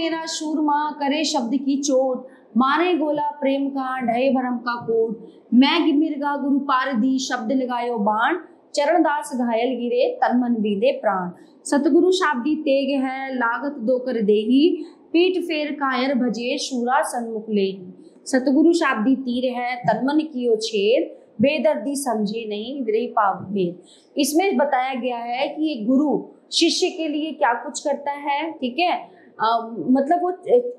मेरा शूरमा करे शब्द की चोट, मारे गोला प्रेम का ढहे भरम का कोट। मैं मिर्गा गुरु पार दी शब्द लगायो बाण, चरणदास घायल गिरे तन मन बींदे प्राण। सतगुरु शाब्दी तेग है लागत दो कर देही, पीठ फेर कायर भजे शूरा सन्मुख लेही। सतगुरु शाब्दी तीर है तन मन कियो छेद, बेदर्दी समझे नहीं विरही पाव भेद। इसमें बताया गया है कि एक गुरु शिष्य के लिए क्या कुछ करता है, ठीक है। मतलब वो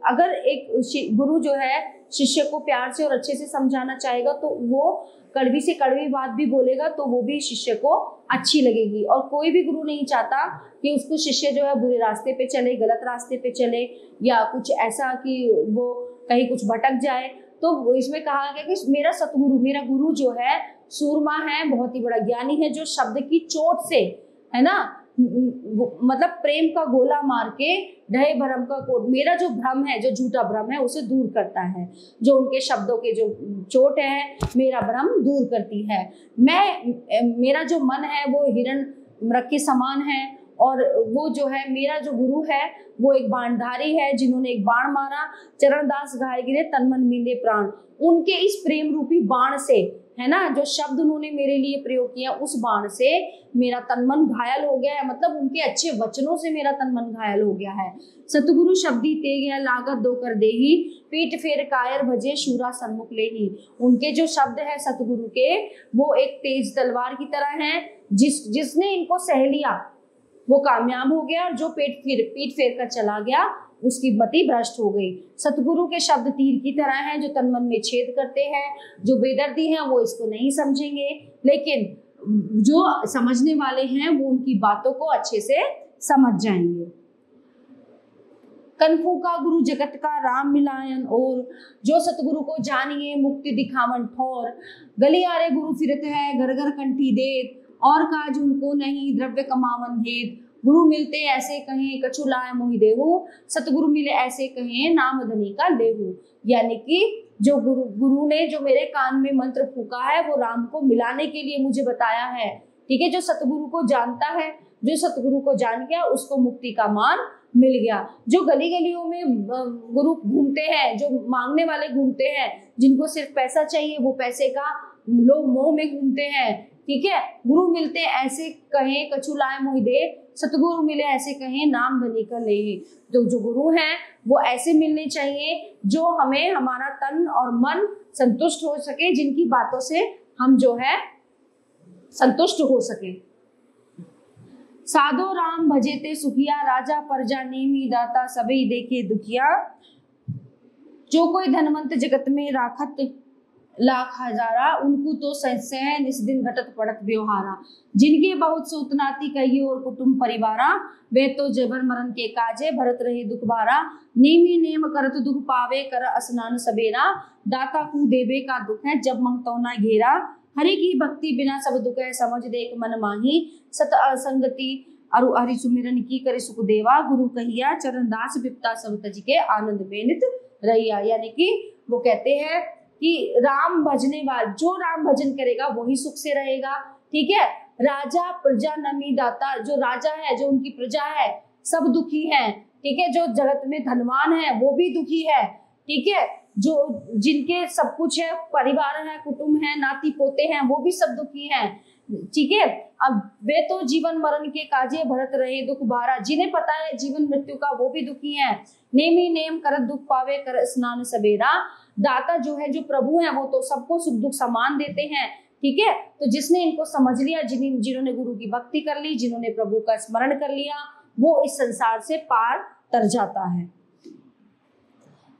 अगर एक गुरु जो है शिष्य को प्यार से और अच्छे से समझाना चाहेगा तो वो कड़वी से कड़वी बात भी बोलेगा तो वो भी शिष्य को अच्छी लगेगी। और कोई भी गुरु नहीं चाहता कि उसको शिष्य जो है बुरे रास्ते पे चले, गलत रास्ते पे चले या कुछ ऐसा कि वो कहीं कुछ भटक जाए। तो इसमें कहा गया कि मेरा सतगुरु, मेरा गुरु जो है सूरमा है, बहुत ही बड़ा ज्ञानी है, जो शब्द की चोट से, है ना, मतलब प्रेम का गोला मार के ढहे भरम का कोट, मेरा जो भ्रम है, जो झूठा भ्रम है उसे दूर करता है। जो उनके शब्दों के जो चोट है मेरा भ्रम दूर करती है। मेरा जो मन है वो हिरण मृग के समान है, और वो जो है मेरा जो गुरु है वो एक बाणधारी है, जिन्होंने एक बाण मारा, चरणदास घायल गिरे तन मन बींदे प्राण। उनके इस प्रेम रूपी बाण से, है ना, जो शब्द उन्होंने मेरे लिए प्रयोग किया, उस बाण से मेरा तन मन घायल हो गया है। मतलब उनके अच्छे वचनों से मेरा तन मन घायल हो गया है। सतगुरु शब्दी तेग है लागत दो कर देही, पीठ फेर कायर भजे शूरा सन्मुख लेही। उनके जो शब्द है सतगुरु के, वो एक तेज तलवार की तरह है, जिसने इनको सह लिया वो कामयाब हो गया, और जो पीठ फेर कर चला गया उसकी मति भ्रष्ट हो गई। सतगुरु के शब्द तीर की तरह हैं, जो तन मन में छेद करते हैं। जो बेदर्दी हैं वो इसको नहीं समझेंगे, लेकिन जो समझने वाले हैं वो उनकी बातों को अच्छे से समझ जाएंगे। कनफू का गुरु जगत का राम मिलायन और, जो सतगुरु को जानिए मुक्ति दिखावन ठोर। गलियारे गुरु फिरत है घर घर कंठी देत, और काज उनको नहीं द्रव्य कमावन भेद। गुरु मिलते ऐसे कहें कछु लाए मोहि देहु, सतगुरु मिले ऐसे कहें नाम धनी का लेहु। यानी कि जो गुरु ने जो मेरे कान में मंत्र फूका है वो राम को मिलाने के लिए मुझे बताया है, ठीक है। जो सतगुरु को जानता है, जो सतगुरु को जान गया उसको मुक्ति का मान मिल गया। जो गली गलियों में गुरु घूमते हैं, जो मांगने वाले घूमते हैं, जिनको सिर्फ पैसा चाहिए, वो पैसे का लोग मोह में घूमते हैं, ठीक है। गुरु मिलते ऐसे कहें कछु लाए मोहि दे, सतगुरु मिले ऐसे कहें नाम धनी का ले। तो जो गुरु हैं वो ऐसे मिलने चाहिए जो हमें, हमारा तन और मन संतुष्ट हो सके, जिनकी बातों से हम जो है संतुष्ट हो सके। साधो राम भजेते सुखिया, राजा प्रजा नेमी दाता सभी देखे दुखिया। जो कोई धनवंत जगत में राखत लाख हजारा, उनको तो सह निस दिन घटत पड़त व्यवहारा। जिनके बहुत सूत नाती कहिए और कुटुंब परिवारा, वे तो जबर मरण के काजे भरत रहे दुख भारा। नेमी नेम करत दुख पावे कर स्नान सबेरा, दाता को देवे का दुख है जब मंगतो ना घेरा। हरि की भक्ति बिना सब दुख है समझ देख मन माही, सत असंगति अरु हरि सुमिरन की करे सुख देवा। गुरु कहिया चरण दास विपता सब तज के, आनंद में नित रहिया। यानी कि वो कहते हैं कि राम भजने वाला, जो राम भजन करेगा वही सुख से रहेगा, ठीक है। राजा प्रजा नमी दाता, जो राजा है, जो उनकी प्रजा है, सब दुखी हैं, ठीक है। जो जगत में धनवान है वो भी दुखी है, ठीक है। जो जिनके सब कुछ है, परिवार है, कुटुंब है, नाती पोते हैं, वो भी सब दुखी हैं, ठीक है। अब वे तो जीवन मरण के काजे भरत रहे दुख भारा, जिन्हें पता है जीवन मृत्यु का वो भी दुखी हैं। नेमी नेम करत दुख पावे कर स्नान सबेरा। दाता जो है, जो प्रभु है, वो तो सबको सुख दुख समान देते हैं, ठीक है। तो जिसने इनको समझ लिया, जिन्होंने गुरु की भक्ति कर ली, जिन्होंने प्रभु का स्मरण कर लिया, वो इस संसार से पार तर जाता है।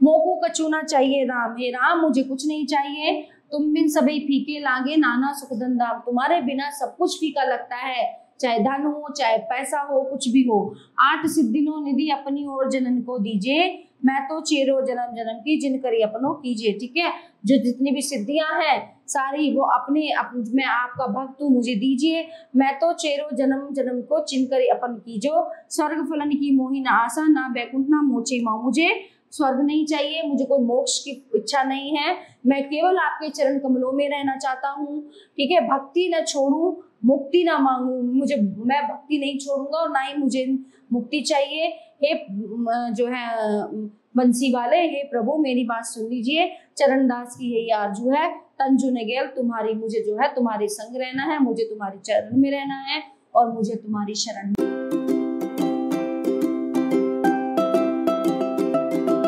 मोको कछु ना चाहिए राम, हे राम मुझे कुछ नहीं चाहिए। तुम बिन सभी फीके लागे नाना सुख धंधाम। तुम्हारे बिना सब कुछ फीका लगता है, चाहे धन हो, चाहे पैसा हो, कुछ भी हो। 8 सिद्धिनो निधि अपनी ओर जनन को दीजिए, मैं तो चेरो जन्म जन्म की जिन करी अपनों कीजिए, ठीक है। जो जितनी भी सिद्धियां हैं सारी वो अपने मैं आपका भक्त हूँ, मुझे दीजिए। मैं तो चेरो जन्म जन्म को चिन करी अपन कीजो। स्वर्ग फलन की मोही ना आशा, ना बैकुंठ ना मोचे माँ मुझे। स्वर्ग नहीं चाहिए, मुझे कोई मोक्ष की इच्छा नहीं है, मैं केवल आपके चरण कमलों में रहना चाहता हूँ। ठीक है, भक्ति न छोड़ूं, मुक्ति ना मांगू, मैं भक्ति नहीं छोड़ूंगा और ना ही मुझे मुक्ति चाहिए। हे जो है बंसी वाले, हे प्रभु मेरी बात सुन लीजिए, चरणदास की यही आरजू है, तंजु नगेल तुम्हारी, मुझे जो है तुम्हारे संग रहना है, मुझे तुम्हारे चरण में रहना है और मुझे तुम्हारी शरण